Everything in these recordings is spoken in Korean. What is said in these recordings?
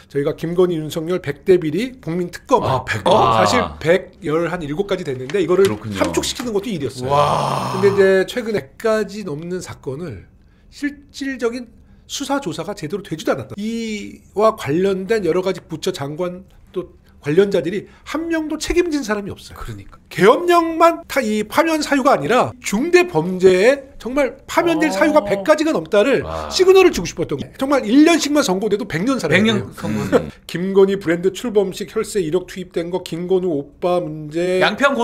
저희가 김건희, 윤석열 100대 비리 국민 특검 사실 117가지 됐는데 이거를 그렇군요. 함축시키는 것도 일이었어요. 와. 근데 이제 최근에 100가지 넘는 사건을 실질적인 수사 조사가 제대로 되지도 않았다. 이와 관련된 여러 가지 부처 장관 또 관련자들이 한 명도 책임진 사람이 없어요. 그러니까 계엄령만 이 파면 사유가 아니라 중대 범죄에 정말 파면될 사유가 100가지가 넘다를 시그널을 주고 싶었던 거예요. 정말 1년씩만 선고돼도 100년 살아요. 100년 선고. 김건희 브랜드 출범식 혈세 1억 투입된 거, 김건우 오빠 문제, 양평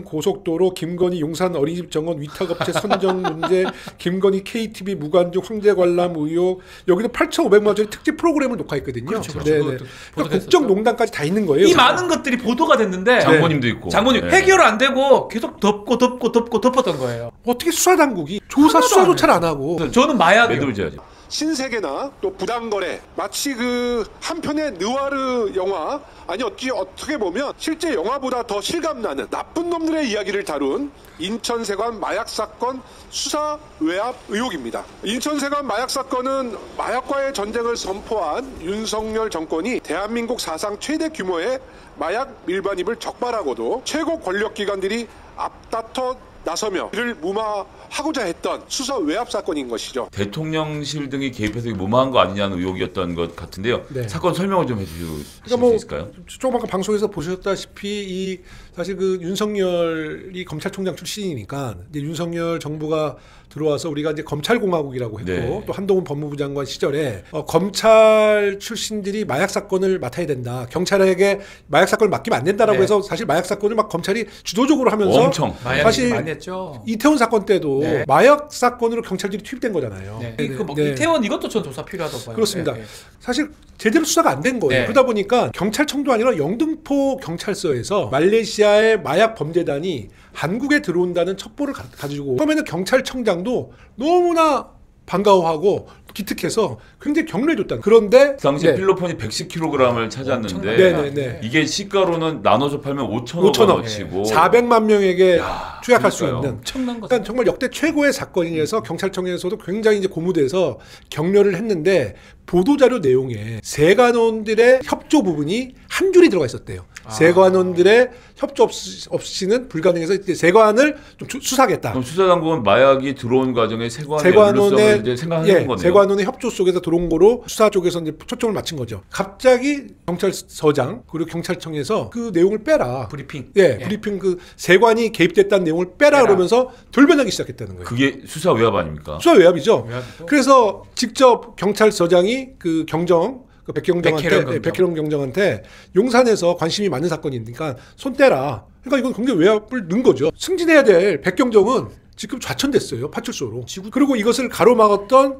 고속도로, 김건희 용산 어린이집 정원 위탁업체 선정 문제, 김건희 KTV 무관중 황제 관람 의혹, 여기도 8,500만 원짜리 특집 프로그램을 녹화했거든요. 그렇죠. 그러니까 국정농단까지 다 있는 거예요. 이 많은 것들이 보도가 됐는데 장모님도 있고. 장모님 해결 안 되고 계속 덮었던 거예요. 어떻게 수사당국이 수사조차를 안 하고. 저는 마약이요. 매도자죠. 신세계나 또 부당거래, 마치 그 한편의 느와르 영화, 아니 어떻게 보면 실제 영화보다 더 실감나는 나쁜 놈들의 이야기를 다룬 인천세관 마약 사건 수사 외압 의혹입니다. 인천세관 마약 사건은 마약과의 전쟁을 선포한 윤석열 정권이 대한민국 사상 최대 규모의 마약 밀반입을 적발하고도 최고 권력기관들이 앞다퉈 나서며 이를 무마하고자 했던 수사 외압 사건인 것이죠. 대통령실 등이 개입해서 무마한 거 아니냐는 의혹이었던 것 같은데요. 네. 사건 설명을 좀 해주실 그러니까 수 있을까요? 조금 아까 방송에서 보셨다시피 사실 그 윤석열이 검찰총장 출신이니까 이제 윤석열 정부가 들어와서 우리가 이제 검찰공화국이라고 했고 네. 또 한동훈 법무부 장관 시절에 검찰 출신들이 마약 사건을 맡아야 된다. 경찰에게 마약 사건을 맡기면 안 된다라고 네. 해서 사실 마약 사건을 막 검찰이 주도적으로 하면서 엄청 사실 많이 했죠. 이태원 사건 때도 네. 마약 사건으로 경찰들이 투입된 거잖아요. 네. 네. 네. 이태원 이것도 전 조사 필요하다고 봐요. 그렇습니다. 네. 사실 제대로 수사가 안 된 거예요. 네. 그러다 보니까 경찰청도 아니라 영등포 경찰서에서 말레이시아의 마약 범죄단이 한국에 들어온다는 첩보를 가지고 처음에는 경찰청장도 너무나 반가워하고 기특해서 굉장히 격려해줬다는. 그런데 그 당시에 네. 필로폰이 110kg을 찾았는데 네네네. 이게 시가로는 나눠서 팔면 5,000원어치고 400만 명에게 투약할 수 그러니까요. 있는. 엄청난 거. 그러니까 정말 역대 최고의 사건이어서 경찰청에서도 굉장히 이제 고무돼서 격려를 했는데 보도자료 내용에 세관원들의 협조 부분이 한 줄이 들어가 있었대요. 세관원들의 협조 없이는 불가능해서 이제 세관을 좀 수사하겠다. 그럼 수사당국은 마약이 들어온 과정에 세관의 세관원의 이제 생각하는 거네요. 세관원의 협조 속에서 들어온 거로 수사 쪽에서 이제 초점을 맞춘 거죠. 갑자기 경찰서장 그리고 경찰청에서 그 내용을 빼라. 브리핑. 브리핑 그 세관이 개입됐다는 내용을 빼라 그러면서 돌변하기 시작했다는 거예요. 그게 수사 외압 아닙니까? 수사 외압이죠. 외압이죠. 그래서 직접 경찰서장이 그 경정 백혜령 경정한테 용산에서 관심이 많은 사건이니까 손 떼라. 그러니까 이건 굉장히 외압을 넣은 거죠. 승진해야 될 백경정은 지금 좌천됐어요. 파출소로. 그리고 이것을 가로막았던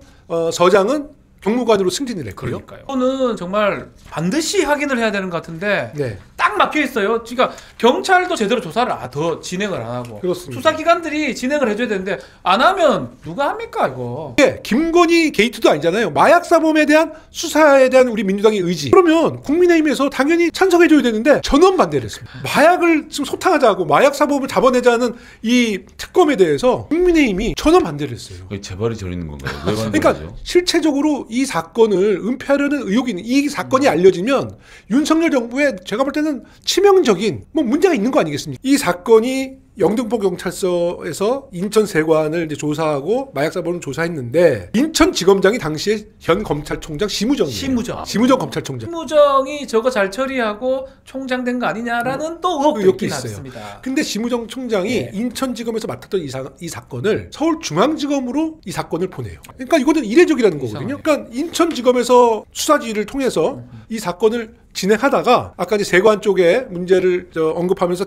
서장은 경무관으로 승진을 했고요. 그러니까요. 이거는 정말 반드시 확인을 해야 되는 것 같은데 네. 딱 막혀 있어요. 그러니까 경찰도 제대로 조사를 더 진행을 안 하고 그렇습니다. 수사기관들이 진행을 해줘야 되는데 안 하면 누가 합니까 이거? 이게 김건희 게이트도 아니잖아요. 마약 사범에 대한 수사에 대한 우리 민주당의 의지. 그러면 국민의힘에서 당연히 찬성해줘야 되는데 전원 반대를 했습니다. 마약을 지금 소탕하자고 마약 사범을 잡아내자는 이 특검에 대해서 국민의힘이 전원 반대를 했어요. 거의 재발이 저리는 건가요? 왜 반대하죠? 그러니까 실체적으로 이 사건을 은폐하려는 의혹이 있는 이 사건이 알려지면 윤석열 정부에 제가 볼 때는 치명적인 문제가 있는 거 아니겠습니까? 이 사건이 영등포 경찰서에서 인천 세관을 이제 조사하고 마약 사범을 조사했는데 인천지검장이 당시에 현 검찰총장 심우정이에요. 심우정 검찰총장. 심우정이 저거 잘 처리하고 총장 된 거 아니냐라는 또 의혹도 있어요. 있습니다. 근데 심우정 총장이 인천지검에서 맡았던 이 사건을 서울중앙지검으로 이 사건을 보내요. 그러니까 이거는 이례적이라는 거거든요. 그러니까 인천지검에서 수사지휘를 통해서 이 사건을 진행하다가 아까 이제 세관 쪽에 문제를 언급하면서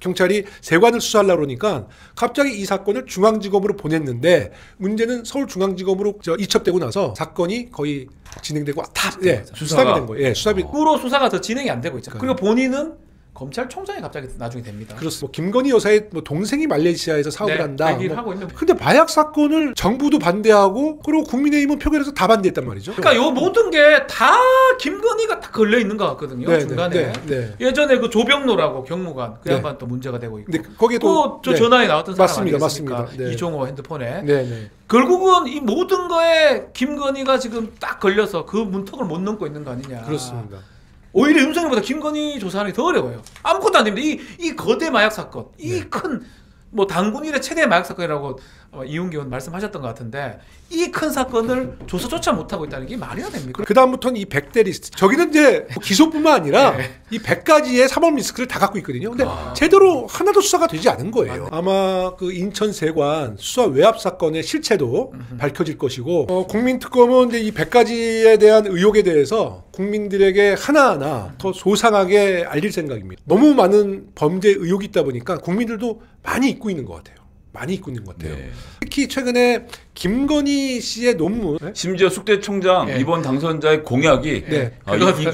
경찰이 세관을 수사하려고 그러니까 갑자기 이 사건을 중앙지검으로 보냈는데 문제는 서울중앙지검으로 이첩되고 나서 사건이 거의 진행되고 수사가 된 거예요. 수사비. 으로 수사가 더 진행이 안 되고 있죠. 그리고 본인은 검찰총장이 갑자기 나중에 됩니다. 그렇습니다. 뭐 김건희 여사의 뭐 동생이 말레이시아에서 사업을 네, 한다. 얘기를 뭐. 하고 있는데. 근데 마약 사건을 정부도 반대하고 그리고 국민의힘은 표결에서 다 반대했단 말이죠. 그러니까 요 모든 게 다 김건희가 다 걸려 있는 것 같거든요. 네, 중간에. 네. 예전에 그 조병로라고 경무관 그 네. 양반 또 문제가 되고 있고. 근데 거기도 또 저 전화에 나왔던 사람 맞습니다, 아니겠습니까? 맞습니다. 네. 이종호 핸드폰에. 네. 결국은 이 모든 거에 김건희가 지금 딱 걸려서 그 문턱을 못 넘고 있는 거 아니냐. 그렇습니다. 오히려 윤석열보다 김건희 조사하는 게 더 어려워요. 아무것도 안 됩니다. 이 거대 마약 사건, 이 큰 뭐 단군 일의 최대 마약 사건이라고 이훈기 의원 말씀하셨던 것 같은데 이 큰 사건을 조사조차 못하고 있다는 게 말이나 됩니까? 그 다음부터는 이 100대 리스트. 저기는 이제 뭐 기소뿐만 아니라 네. 이 100가지의 사법 리스크를 다 갖고 있거든요. 근데 제대로 하나도 수사가 되지 않은 거예요. 아마 그 인천세관 수사 외압 사건의 실체도 밝혀질 것이고 국민특검은 이제 이 100가지에 대한 의혹에 대해서 국민들에게 하나하나 더 소상하게 알릴 생각입니다. 너무 많은 범죄 의혹이 있다 보니까 국민들도 많이 잊고 있는 것 같아요. 네. 특히 최근에 김건희 씨의 논문 심지어 숙대 총장 네. 이번 당선자의 공약이 네.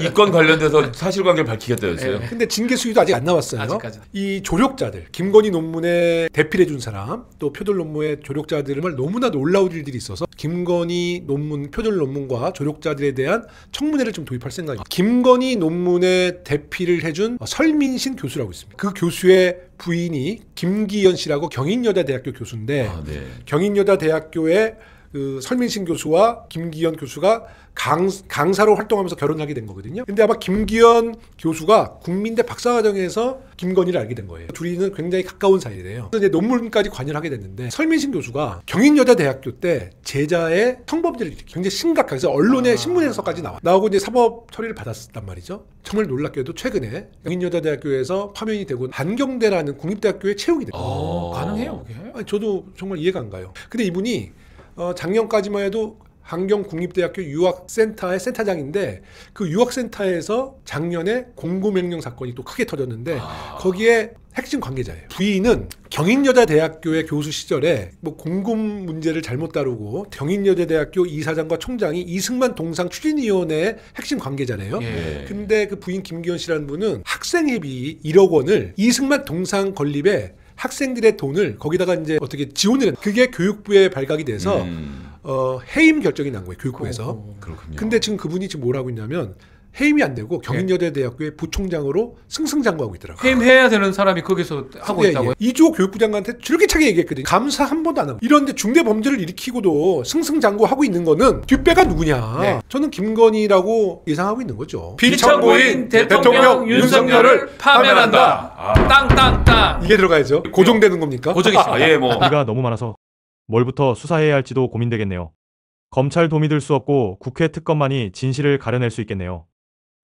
이 건 관련돼서 사실관계를 밝히겠다였어요. 근데 징계 수위도 아직 안 나왔어요. 아직까지. 이 조력자들, 김건희 논문에 대필해 준 사람, 또 표절 논문의 조력자들을 너무나 놀라운 일들이 있어서 김건희 논문, 표절 논문과 조력자들에 대한 청문회를 좀 도입할 생각입니다. 김건희 논문에 대필을 해준 설민신 교수라고 있습니다. 그 교수의 부인이 김기현 씨라고 경인여자대학교 교수인데 네. 경인여자대학교의 그 설민신 교수와 김기현 교수가 강사로 활동하면서 결혼하게 된 거거든요. 근데 아마 김기현 교수가 국민대 박사과정에서 김건희를 알게 된 거예요. 둘이는 굉장히 가까운 사이래요. 그래서 이제 논문까지 관여를 하게 됐는데 설민신 교수가 경인여자대학교 때 제자의 성범죄를 굉장히 심각하게 해서 언론에 신문에서까지 나오고 이제 사법 처리를 받았단 말이죠. 정말 놀랍게도 최근에 경인여자대학교에서 파면이 되고 한경대라는 국립대학교에 채용이 됐어요. 가능해요, 그게? 아니, 저도 정말 이해가 안 가요. 근데 이분이 작년까지만 해도 한경국립대학교 유학센터의 센터장인데 그 유학센터에서 작년에 공고명령 사건이 또 크게 터졌는데 거기에 핵심 관계자예요. 부인은 경인여자대학교의 교수 시절에 뭐 공금 문제를 잘못 다루고 경인여자대학교 이사장과 총장이 이승만 동상 추진위원회의 핵심 관계자래요. 예. 근데 그 부인 김기현 씨라는 분은 학생회비 1억 원을 이승만 동상 건립에 학생들의 돈을 거기다가 이제 어떻게 지원을 했 그게 교육부에 발각이 돼서 해임 결정이 난 거예요. 교육부에서. 그렇군요. 근데 지금 그분이 지금 뭐라고 있냐면 해임이 안 되고 경인여대대학교의 부총장으로 승승장구하고 있더라고요. 해임해야 되는 사람이 거기서 하고 있다고요? 이주호 교육부 장관한테 줄기차게 얘기했거든요. 감사 한 번도 안 하고. 이런데 중대 범죄를 일으키고도 승승장구하고 있는 거는 뒷배가 누구냐. 네. 저는 김건희라고 예상하고 있는 거죠. 비천고인 대통령 윤석열을 파면한다. 땅땅땅. 이게 들어가야죠. 고정되는 겁니까? 고정이죠. 예, 뭐 우리가 너무 많아서 뭘부터 수사해야 할지도 고민되겠네요. 검찰 도움이 들 수 없고 국회 특검만이 진실을 가려낼 수 있겠네요.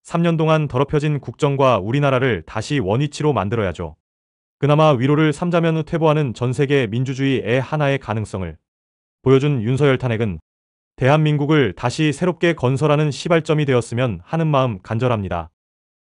3년 동안 더럽혀진 국정과 우리나라를 다시 원위치로 만들어야죠. 그나마 위로를 삼자면 퇴보하는 전 세계 민주주의의 하나의 가능성을 보여준 윤석열 탄핵은 대한민국을 다시 새롭게 건설하는 시발점이 되었으면 하는 마음 간절합니다.